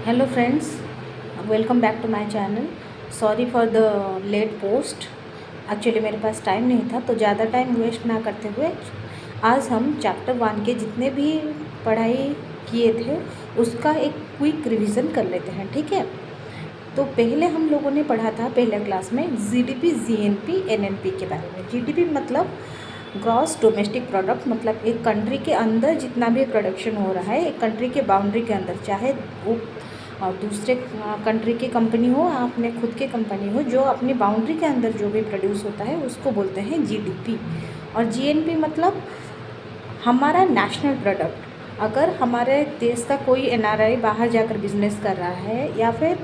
Hello friends, welcome back to my channel. Sorry for the late post. Actually मेरे पास time नहीं था, तो ज़्यादा टाइम वेस्ट ना करते हुए आज हम चैप्टर 1 के जितने भी पढ़ाई किए थे उसका एक क्विक रिवीजन कर लेते हैं। ठीक है, तो पहले हम लोगों ने पढ़ा था पहले क्लास में जीडीपी, जीएनपी, एनएनपी के बारे में। जीडीपी मतलब ग्रॉस डोमेस्टिक प्रोडक्ट, मतलब एक कंट्री के अंदर जितना भी प्रोडक्शन हो रहा है, एक कंट्री के बाउंड्री के अंदर, चाहे वो दूसरे कंट्री की कंपनी हो या अपने खुद की कंपनी हो, जो अपनी बाउंड्री के अंदर जो भी प्रोड्यूस होता है उसको बोलते हैं जीडीपी। और जीएनपी मतलब हमारा नेशनल प्रोडक्ट। अगर हमारे देश का कोई एनआरआई बाहर जाकर बिजनेस कर रहा है या फिर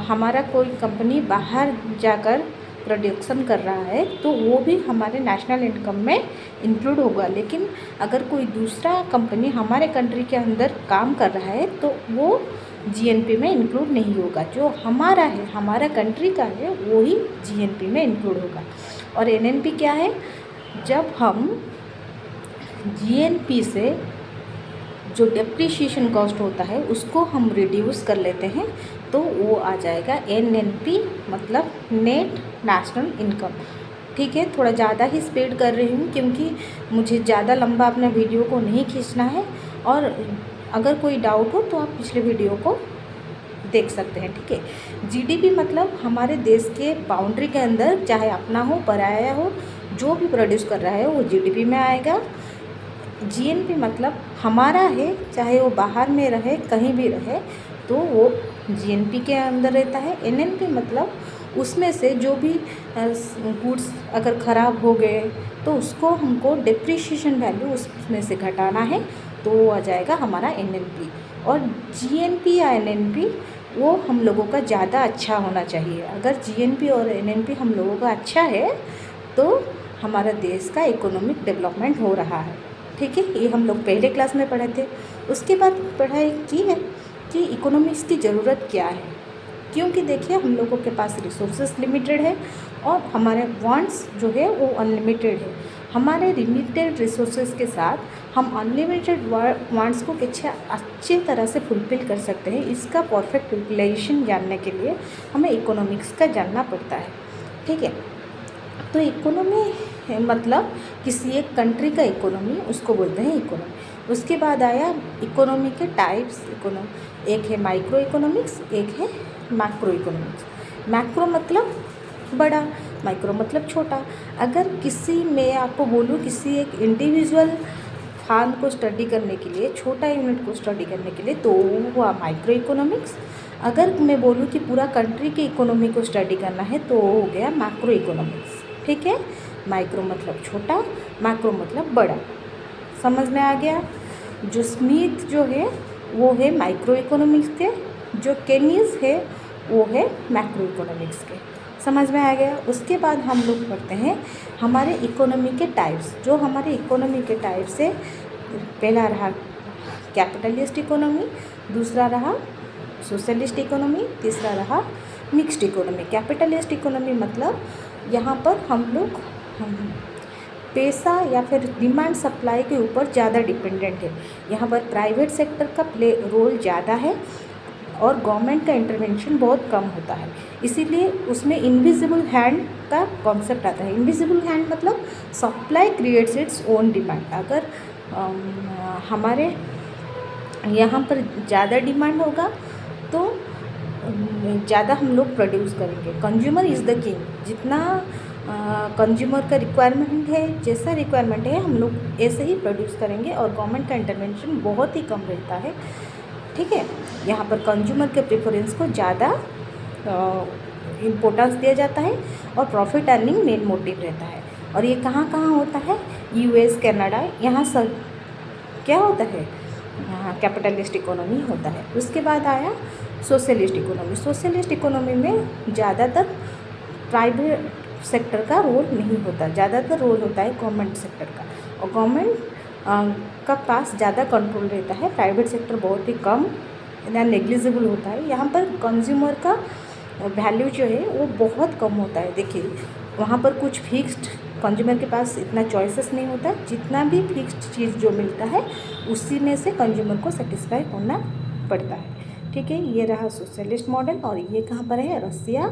हमारा कोई कंपनी बाहर जाकर प्रोडक्शन कर रहा है तो वो भी हमारे नेशनल इनकम में इंक्लूड होगा। लेकिन अगर कोई दूसरा कंपनी हमारे कंट्री के अंदर काम कर रहा है तो वो जीएनपी में इंक्लूड नहीं होगा। जो हमारा है, हमारा कंट्री का है, वो ही जीएनपी में इंक्लूड होगा। और एनएनपी क्या है? जब हम जीएनपी से जो डेप्रिसिएशन कॉस्ट होता है उसको हम रिड्यूस कर लेते हैं तो वो आ जाएगा एनएनपी, मतलब नेट नेशनल इनकम। ठीक है, थोड़ा ज़्यादा ही स्पीड कर रही हूँ क्योंकि मुझे ज़्यादा लंबा अपने वीडियो को नहीं खींचना है। और अगर कोई डाउट हो तो आप पिछले वीडियो को देख सकते हैं। ठीक है, जीडीपी मतलब हमारे देश के बाउंड्री के अंदर, चाहे अपना हो पराया हो, जो भी प्रोड्यूस कर रहा है वो जीडीपी में आएगा। जीएनपी मतलब हमारा है, चाहे वो बाहर में रहे, कहीं भी रहे, तो वो जीएनपी के अंदर रहता है। एनएनपी मतलब उसमें से जो भी गुड्स अगर ख़राब हो गए तो उसको हमको डेप्रिसिएशन वैल्यू उसमें से घटाना है, तो वो आ जाएगा हमारा एनएनपी। और जीएनपी या एनएनपी वो हम लोगों का ज़्यादा अच्छा होना चाहिए। अगर जीएनपी और एनएनपी हम लोगों का अच्छा है तो हमारा देश का इकोनॉमिक डेवलपमेंट हो रहा है। ठीक है, ये हम लोग पहले क्लास में पढ़े थे। उसके बाद पढ़ाई की है कि इकोनॉमिक्स की ज़रूरत क्या है, क्योंकि देखिए हम लोगों के पास रिसोर्सेज लिमिटेड है और हमारे वांट्स जो है वो अनलिमिटेड है। हमारे लिमिटेड रिसोर्सेज के साथ हम अनलिमिटेड वांट्स को कैसे अच्छी तरह से फुलफिल कर सकते हैं, इसका परफेक्ट यूटिलाइजेशन जानने के लिए हमें इकोनॉमिक्स का जानना पड़ता है। ठीक है, तो इकोनॉमी मतलब किसी एक कंट्री का इकोनॉमी, उसको बोलते हैं इकोनॉमी। उसके बाद आया इकोनॉमी के टाइप्स। एक है माइक्रो इकोनॉमिक्स, एक है मैक्रो इकोनॉमिक्स। मैक्रो मतलब बड़ा, माइक्रो मतलब छोटा। अगर किसी मैं आपको बोलूँ किसी एक इंडिविजुअल फार्म को स्टडी करने के लिए, छोटा यूनिट को स्टडी करने के लिए, तो वो हुआ माइक्रो इकोनॉमिक्स। अगर मैं बोलूँ कि पूरा कंट्री की इकोनॉमी को स्टडी करना है तो हो गया मैक्रो इकोनॉमिक्स। ठीक है, माइक्रो मतलब छोटा, मैक्रो मतलब बड़ा। समझ में आ गया? जो स्मिथ जो है वो है माइक्रो इकोनॉमिक्स के, जो केनीज है वो है मैक्रो इकोनॉमिक्स के। समझ में आ गया? उसके बाद हम लोग पढ़ते हैं हमारे इकोनॉमी के टाइप्स। जो हमारे इकोनॉमी के टाइप्स है, पहला रहा कैपिटलिस्ट इकोनॉमी, दूसरा रहा सोशलिस्ट इकोनॉमी, तीसरा रहा मिक्स्ड इकोनॉमी। कैपिटलिस्ट इकोनॉमी मतलब यहाँ पर हम लोग पैसा या फिर डिमांड सप्लाई के ऊपर ज़्यादा डिपेंडेंट है। यहाँ पर प्राइवेट सेक्टर का रोल ज़्यादा है और गवर्नमेंट का इंटरवेंशन बहुत कम होता है। इसीलिए उसमें इनविजिबल हैंड का कॉन्सेप्ट आता है। इनविजिबल हैंड मतलब supply creates its own demand. अगर हमारे यहाँ पर ज़्यादा डिमांड होगा तो ज़्यादा हम लोग प्रोड्यूस करेंगे। Consumer is the king. जितना कंज्यूमर का रिक्वायरमेंट है, जैसा रिक्वायरमेंट है हम लोग ऐसे ही प्रोड्यूस करेंगे और गवर्नमेंट का इंटरवेंशन बहुत ही कम रहता है। ठीक है, यहाँ पर कंज्यूमर के प्रेफरेंस को ज़्यादा इम्पोर्टेंस दिया जाता है और प्रॉफिट अर्निंग मेन मोटिव रहता है। और ये कहाँ कहाँ होता है? यूएस, कनाडा, यहाँ सब क्या होता है? कैपिटलिस्ट इकोनॉमी होता है। उसके बाद आया सोशलिस्ट इकोनॉमी। सोशलिस्ट इकोनॉमी में ज़्यादातर प्राइवेट सेक्टर का रोल नहीं होता, ज़्यादातर रोल होता है गवर्नमेंट सेक्टर का, और गवर्नमेंट का पास ज़्यादा कंट्रोल रहता है। प्राइवेट सेक्टर बहुत ही कम या नेग्लिजिबल होता है। यहाँ पर कंज्यूमर का वैल्यू जो है वो बहुत कम होता है। देखिए वहाँ पर कुछ फिक्स्ड, कंज्यूमर के पास इतना चॉइसेस नहीं होता। जितना भी फिक्स्ड चीज़ जो मिलता है उसी में से कंज्यूमर को सेटिस्फाई होना पड़ता है। ठीक है, ये रहा सोशलिस्ट मॉडल। और ये कहाँ पर है? रसिया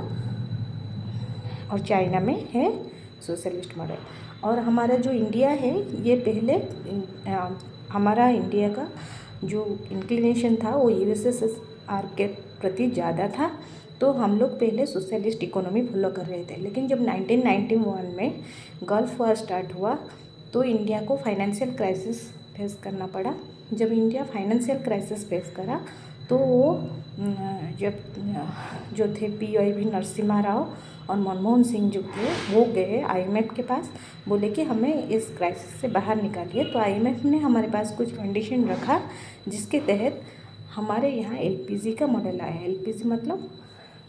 और चाइना में है सोशलिस्ट मॉडल। और हमारा जो इंडिया है, ये पहले हमारा इंडिया का जो इंक्लिनेशन था वो यूएसएसआर के प्रति ज़्यादा था, तो हम लोग पहले सोशलिस्ट इकोनॉमी फॉलो कर रहे थे। लेकिन जब 1991 में गल्फ वॉर स्टार्ट हुआ तो इंडिया को फाइनेंशियल क्राइसिस फेस करना पड़ा। जब इंडिया फाइनेंशियल क्राइसिस फेस करा तो वो जब जो थे PIV नरसिम्हा राव और मनमोहन सिंह जो थे वो गए IMF के पास, बोले कि हमें इस क्राइसिस से बाहर निकालिए। तो IMF ने हमारे पास कुछ कंडीशन रखा जिसके तहत हमारे यहाँ LPG का मॉडल आया। LPG मतलब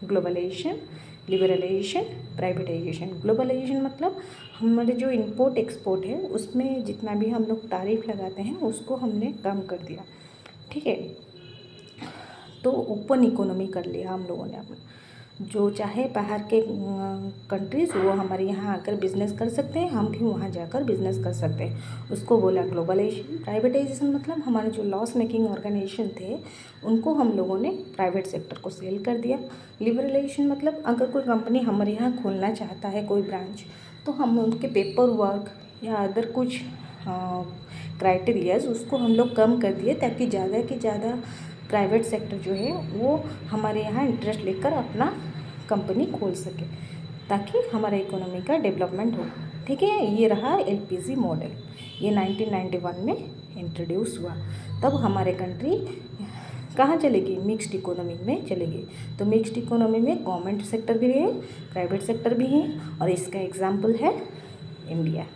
ग्लोबलाइजेशन, लिबरलाइजेशन, प्राइवेटाइजेशन। ग्लोबलाइजेशन मतलब हमारे जो इंपोर्ट एक्सपोर्ट है उसमें जितना भी हम लोग तारीफ लगाते हैं उसको हमने कम कर दिया, ठीक है। तो ओपन इकोनॉमी कर लिया हम लोगों ने अपना, जो चाहे बाहर के कंट्रीज़ वो हमारे यहाँ आकर बिज़नेस कर सकते हैं, हम भी वहाँ जाकर बिज़नेस कर सकते हैं, उसको बोला ग्लोबलाइजेशन। प्राइवेटाइजेशन मतलब हमारे जो लॉस मेकिंग ऑर्गेनाइजेशन थे उनको हम लोगों ने प्राइवेट सेक्टर को सेल कर दिया। लिबरलाइजेशन मतलब अगर कोई कंपनी हमारे यहाँ खोलना चाहता है कोई ब्रांच, तो हम उनके पेपर वर्क या अदर कुछ क्राइटेरियाज उसको हम लोग कम कर दिए ताकि ज़्यादा से ज़्यादा प्राइवेट सेक्टर जो है वो हमारे यहाँ इंटरेस्ट लेकर अपना कंपनी खोल सके, ताकि हमारा इकोनॉमी का डेवलपमेंट हो, ठीक है। ये रहा LPG मॉडल, ये 1991 में इंट्रोड्यूस हुआ। तब हमारे कंट्री कहाँ चलेगी? मिक्स्ड इकोनॉमी में चलेगी। तो मिक्स्ड इकोनॉमी में गवर्नमेंट सेक्टर भी है, प्राइवेट सेक्टर भी है, और इसका एग्जाम्पल है इंडिया।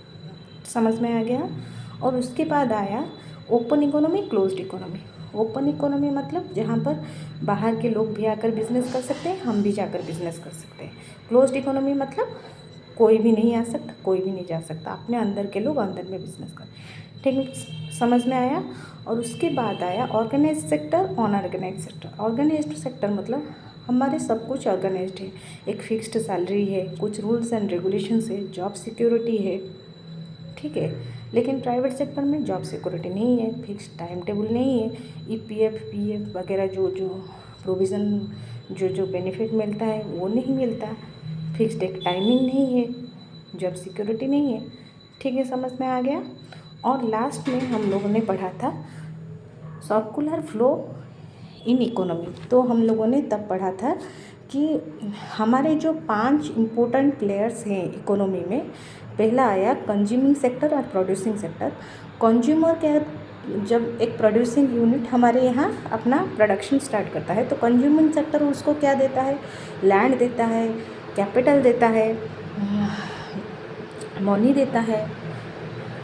समझ में आ गया? और उसके बाद आया open economy, closed economy. Open economy मतलब जहाँ पर बाहर के लोग भी आकर बिज़नेस कर सकते हैं, हम भी जाकर बिज़नेस कर सकते हैं। क्लोज्ड इकोनॉमी मतलब कोई भी नहीं आ सकता, कोई भी नहीं जा सकता, अपने अंदर के लोग अंदर में बिज़नेस कर, ठीक, समझ में आया। और उसके बाद आया organise sector, unorganise sector. Organised sector मतलब हमारे सब कुछ ऑर्गेनाइज्ड है, एक फिक्स्ड सैलरी है, कुछ रूल्स एंड रेगुलेशंस है, जॉब सिक्योरिटी है, ठीक है। लेकिन प्राइवेट सेक्टर में जॉब सिक्योरिटी नहीं है, फिक्स टाइम टेबल नहीं है, EPF PF वगैरह जो प्रोविज़न जो बेनिफिट मिलता है वो नहीं मिलता, फिक्स्ड एक टाइमिंग नहीं है, जॉब सिक्योरिटी नहीं है, ठीक है, समझ में आ गया। और लास्ट में हम लोगों ने पढ़ा था सर्कुलर फ्लो इन इकोनॉमी। तो हम लोगों ने तब पढ़ा था कि हमारे जो 5 इम्पोर्टेंट प्लेयर्स हैं इकोनॉमी में, पहला आया कंज्यूमिंग सेक्टर और प्रोड्यूसिंग सेक्टर। कंज्यूमर क्या, जब एक प्रोड्यूसिंग यूनिट हमारे यहाँ अपना प्रोडक्शन स्टार्ट करता है तो कंज्यूमिंग सेक्टर उसको क्या देता है? लैंड देता है, कैपिटल देता है, मनी देता है,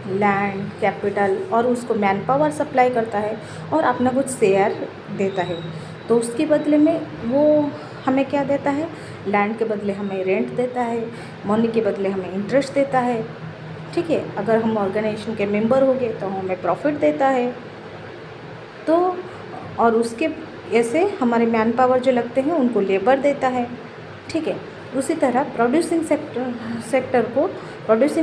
लैंड, कैपिटल, और उसको मैन पावर सप्लाई करता है और अपना कुछ शेयर देता है। तो उसके बदले में वो हमें क्या देता है? लैंड के बदले हमें रेंट देता है, मनी के बदले हमें इंटरेस्ट देता है, ठीक है। अगर हम ऑर्गेनाइजेशन के मेंबर हो गए तो हमें प्रॉफिट देता है। तो और उसके ऐसे हमारे मैन पावर जो लगते हैं उनको लेबर देता है, ठीक है। उसी तरह प्रोड्यूसिंग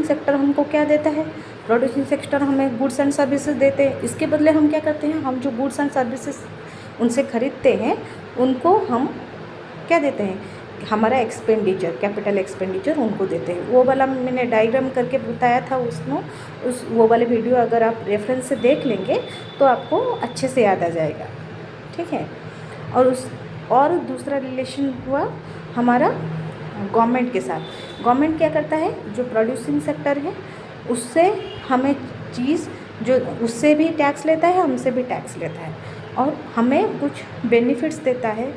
सेक्टर हमको क्या देता है? प्रोड्यूसिंग सेक्टर हमें गुड्स एंड सर्विसेज देते हैं। इसके बदले हम क्या करते हैं? हम जो गुड्स एंड सर्विसेज उनसे ख़रीदते हैं उनको हम क्या देते हैं? हमारा एक्सपेंडिचर, कैपिटल एक्सपेंडिचर उनको देते हैं। वो वाला मैंने डायग्राम करके बताया था उसमें, वो वाले वीडियो अगर आप रेफरेंस से देख लेंगे तो आपको अच्छे से याद आ जाएगा, ठीक है। और दूसरा रिलेशन हुआ हमारा गवर्नमेंट के साथ। गवर्नमेंट क्या करता है? जो प्रोड्यूसिंग सेक्टर है उससे हमें चीज़ जो उससे भी टैक्स लेता है, हमसे भी टैक्स लेता है और हमें कुछ बेनिफिट्स देता है,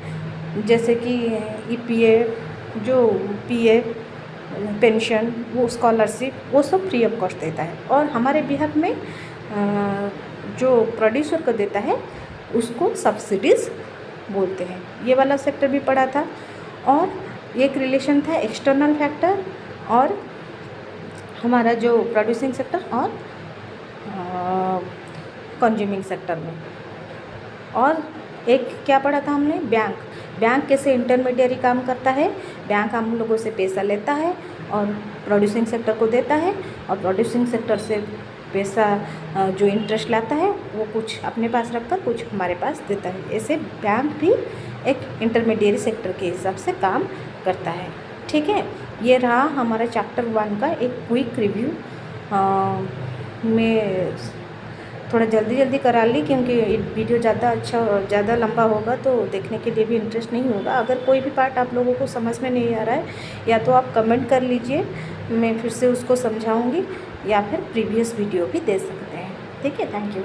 जैसे कि EPF, जो PF, पेंशन, वो स्कॉलरशिप, वो सब फ्री ऑफ कॉस्ट देता है। और हमारे बिहार में जो प्रोड्यूसर को देता है उसको सब्सिडीज़ बोलते हैं। ये वाला सेक्टर भी पढ़ा था। और एक रिलेशन था एक्सटर्नल फैक्टर और हमारा जो प्रोड्यूसिंग सेक्टर और कंज्यूमिंग सेक्टर में। और एक क्या पढ़ा था हमने? बैंक कैसे इंटरमीडियरी काम करता है। बैंक हम लोगों से पैसा लेता है और प्रोड्यूसिंग सेक्टर को देता है, और प्रोड्यूसिंग सेक्टर से पैसा जो इंटरेस्ट लाता है वो कुछ अपने पास रखकर कुछ हमारे पास देता है। ऐसे बैंक भी एक इंटरमीडिएट सेक्टर के हिसाब से काम करता है। ठीक है, ये रहा हमारा चैप्टर 1 का एक क्विक रिव्यू। मैं थोड़ा जल्दी करा ली क्योंकि वीडियो ज़्यादा लंबा होगा तो देखने के लिए भी इंटरेस्ट नहीं होगा। अगर कोई भी पार्ट आप लोगों को समझ में नहीं आ रहा है या तो आप कमेंट कर लीजिए, मैं फिर से उसको समझाऊंगी, या फिर प्रीवियस वीडियो भी दे सकते हैं। ठीक है, थैंक यू।